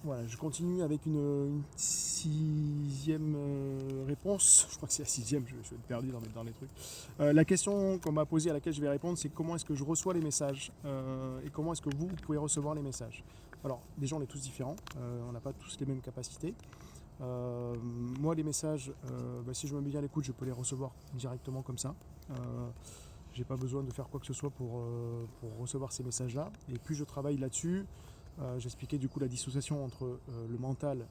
Voilà, je continue avec une sixième réponse. Je crois que c'est la sixième, je vais être perdu dans les trucs. La question qu'on m'a posée à laquelle je vais répondre, c'est comment est-ce que je reçois les messages et comment est-ce que vous pouvez recevoir les messages. Alors, déjà, on est tous différents, on n'a pas tous les mêmes capacités. Moi, les messages, si je me mets bien à l'écoute, je peux les recevoir directement comme ça. J'ai pas besoin de faire quoi que ce soit pour recevoir ces messages-là. Et plus je travaille là-dessus, j'expliquais du coup la dissociation entre le mental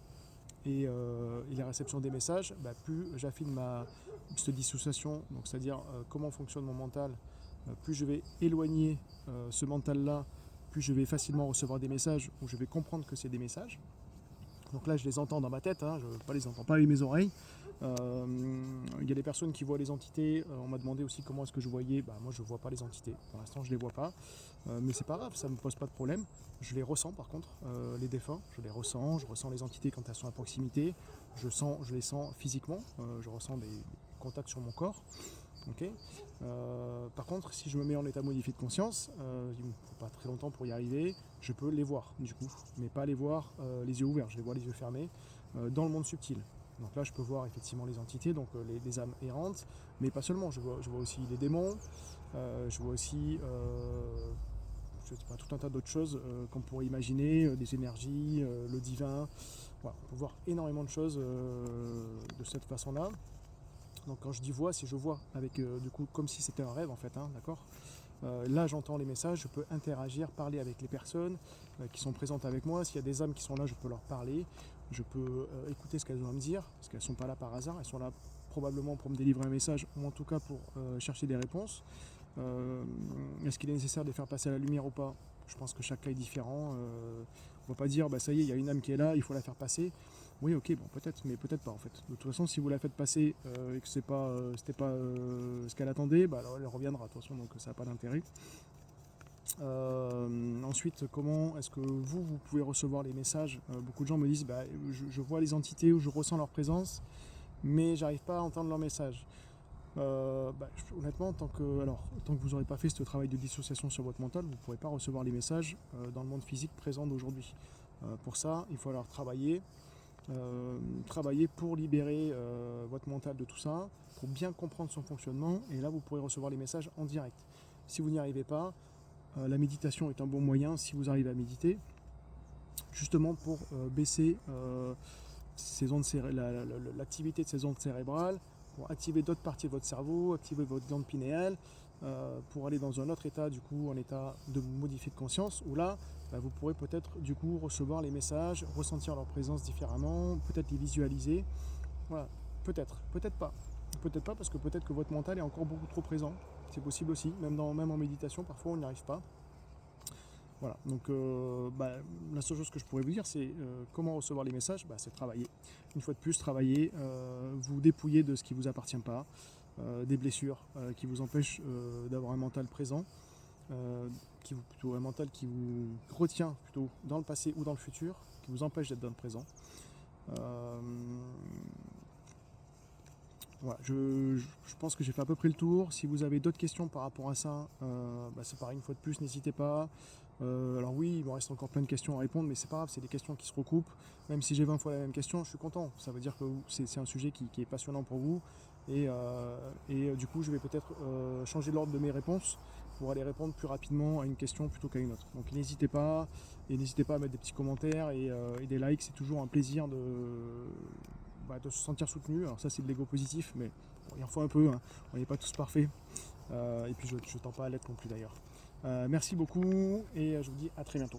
et la réception des messages, plus j'affine cette dissociation, donc c'est-à-dire comment fonctionne mon mental, plus je vais éloigner ce mental-là, plus je vais facilement recevoir des messages où je vais comprendre que c'est des messages. Donc là, je les entends dans ma tête, je ne les entends pas avec mes oreilles. Il y a des personnes qui voient les entités. On m'a demandé aussi comment est-ce que je voyais. Moi, je ne vois pas les entités. Pour l'instant, je ne les vois pas. Mais c'est pas grave, ça ne me pose pas de problème. Je les ressens par contre, les défunts. Je les ressens. Je ressens les entités quand elles sont à proximité. Je les sens physiquement. Je ressens des contacts sur mon corps. Okay. Par contre, si je me mets en état modifié de conscience, il ne faut pas très longtemps pour y arriver, je peux les voir du coup, mais pas les voir les yeux ouverts, je les vois les yeux fermés dans le monde subtil. Donc là, je peux voir effectivement les entités, donc les âmes errantes, mais pas seulement, je vois aussi les démons, je vois aussi je sais pas, tout un tas d'autres choses qu'on pourrait imaginer, des énergies, le divin. Voilà, on peut voir énormément de choses de cette façon-là. Donc quand je dis voix, c'est je vois avec du coup comme si c'était un rêve en fait, d'accord. Là j'entends les messages, je peux interagir, parler avec les personnes qui sont présentes avec moi. S'il y a des âmes qui sont là, je peux leur parler, je peux écouter ce qu'elles ont à me dire, parce qu'elles ne sont pas là par hasard, elles sont là probablement pour me délivrer un message, ou en tout cas pour chercher des réponses. Est-ce qu'il est nécessaire de faire passer la lumière ou pas? Je pense que chaque cas est différent. On ne va pas dire ça y est, il y a une âme qui est là, il faut la faire passer. Oui, ok, bon, peut-être, mais peut-être pas en fait. De toute façon, si vous la faites passer et que c'était pas ce qu'elle attendait, alors elle reviendra de toute façon, donc ça n'a pas d'intérêt. Ensuite, comment est-ce que vous pouvez recevoir les messages? Beaucoup de gens me disent, je vois les entités ou je ressens leur présence, mais j'arrive pas à entendre leur message. Honnêtement, tant que vous n'aurez pas fait ce travail de dissociation sur votre mental, vous ne pourrez pas recevoir les messages dans le monde physique présent d'aujourd'hui. Pour ça, il faut alors travailler pour libérer votre mental de tout ça, pour bien comprendre son fonctionnement, et là vous pourrez recevoir les messages en direct. Si vous n'y arrivez pas, la méditation est un bon moyen, si vous arrivez à méditer, justement pour baisser l'activité de ces ondes cérébrales, pour activer d'autres parties de votre cerveau, activer votre glande pinéale, pour aller dans un autre état, du coup, un état de modifié de conscience, où là, vous pourrez peut-être, du coup, recevoir les messages, ressentir leur présence différemment, peut-être les visualiser. Voilà, peut-être pas. Peut-être pas, parce que peut-être que votre mental est encore beaucoup trop présent. C'est possible aussi, même en méditation, parfois on n'y arrive pas. Voilà, donc la seule chose que je pourrais vous dire, c'est comment recevoir les messages, c'est travailler. Une fois de plus, travailler, vous dépouiller de ce qui ne vous appartient pas, des blessures qui vous empêchent d'avoir un mental présent, plutôt un mental qui vous retient plutôt dans le passé ou dans le futur, qui vous empêche d'être dans le présent. Voilà, je pense que j'ai fait à peu près le tour. Si vous avez d'autres questions par rapport à ça, c'est pareil, une fois de plus, n'hésitez pas. Alors oui, il me reste encore plein de questions à répondre, mais c'est pas grave, c'est des questions qui se recoupent. Même si j'ai 20 fois la même question, je suis content. Ça veut dire que c'est un sujet qui est passionnant pour vous. Et du coup, je vais peut-être changer l'ordre de mes réponses pour aller répondre plus rapidement à une question plutôt qu'à une autre. Donc n'hésitez pas, et n'hésitez pas à mettre des petits commentaires et des likes. C'est toujours un plaisir de se sentir soutenu. Alors ça, c'est de l'ego positif, mais il en faut un peu, on n'est pas tous parfaits. Et puis je ne tends pas à l'être non plus d'ailleurs. Merci beaucoup et je vous dis à très bientôt.